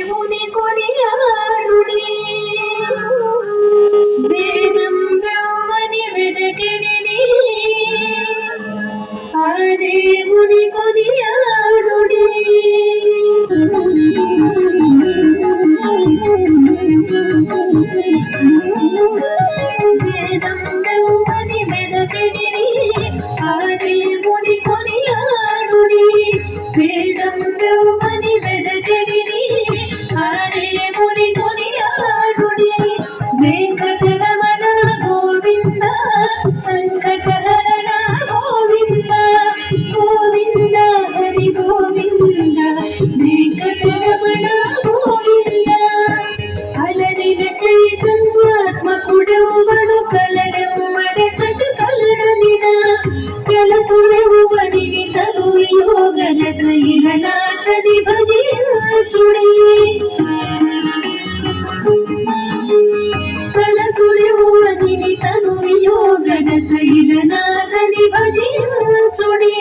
దేవుని కొనియాడుడి వేదం వెవ్వని వెదకిడిని ఆ దేవుని కొనియాడుడి వేదం వెవ్వని వెదకిడిని ఆ దేవుని కొనియాడుడి వేదం వెవ్వని వెదకిడిని ఆ దేవుని కొనియాడుడి వెంకటరమణ గోవింద సంకటహరణ గోవింద గోవింద హరి గోవింద వెంకటరమణ గోవింద అలరిన చైతన్యాత్మకుడెవ్వడు కలడెవ్వడ చటు కలడనిన కలతురెవ్వని తను యోగన శైలనాథని భజించుడి కలతురెవ్వని తను యోగన శైలనాథని భజించుడి